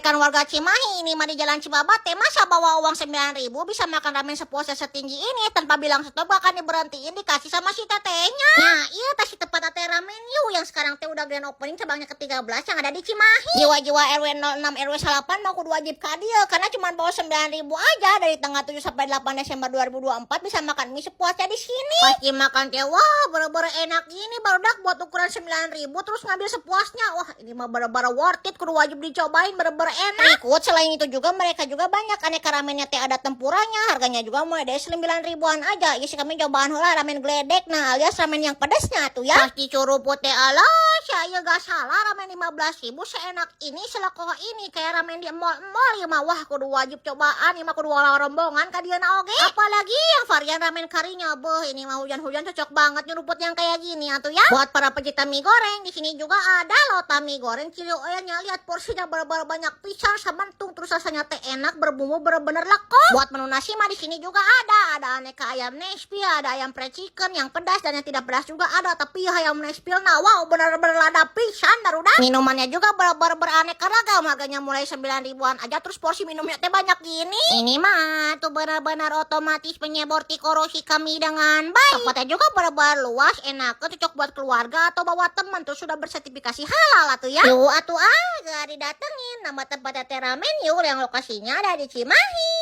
Kan warga Cimahi ini mah di Jalan Cibabate, masa bawa uang 9.000 bisa makan ramen sepuasnya setinggi ini tanpa bilang stop, bahkan diberhentiin dikasih sama si tetenya. Nah iya tas si tempat teh ramen yuk yang sekarang teh udah grand opening cabangnya ke-13 yang ada di Cimahi. Jiwa-jiwa RW 06 RW 8 mau kudu wajib ka dieu karena cuma bawa 9.000 aja dari tanggal 7 sampai 8 Desember 2024 bisa makan mie sepuasnya di sini. Pasti makan teh wah bener-bener enak gini barudak buat ukuran 9.000 terus ngambil sepuasnya. Wah ini mah bener-bener worth it, kudu wajib dicobain, bener-bener enak. Ikut selain itu juga mereka juga banyak aneka ramennya teh, ada tempuranya, harganya juga mulai dari 9.000-an aja. Ya sih kami cobaan heula ramen geledek, nah alias ramen yang pedasnya tuh ya. Pasti curuput teh alah, saya gak salah ramen 15.000 seenak ini selakoh ini kayak ramen di mall-mall ya mah. Wah kudu wajib cobaan, ini mah kudu rombongan ka dieuna oge. Apalagi yang varian ramen karinya, beuh ini mah hujan-hujan cocok banget nyeruput yang kayak gini atuh ya. Buat para pecinta mie goreng, di sini juga ada lota mie goreng cili oyanya, lihat porsinya bener-bener banyak pisan sementung, terus rasanya teh enak, berbumbu bener-bener lekuk. Buat menu nasi mah di sini juga ada aneka ayam Nashville, ada ayam fried chicken yang pedas dan yang tidak pedas juga ada, tapi ayam Nashville nah wow bener-bener lada pisan darudah. Minumannya juga bener-bener beraneka ragam, harganya mulai 9.000-an aja, terus porsi minumnya teh banyak gini. Ini mah tuh benar-benar otomatis penyebor korosi kami dengan baik. Tempatnya juga benar-benar luas, enak, cocok buat keluarga atau bawa teman, tuh sudah bersertifikasi halal atuh ya. Yuk atuh gak didatengin nama tempatnya teh ramen yuk yang lokasinya ada di Cimahi.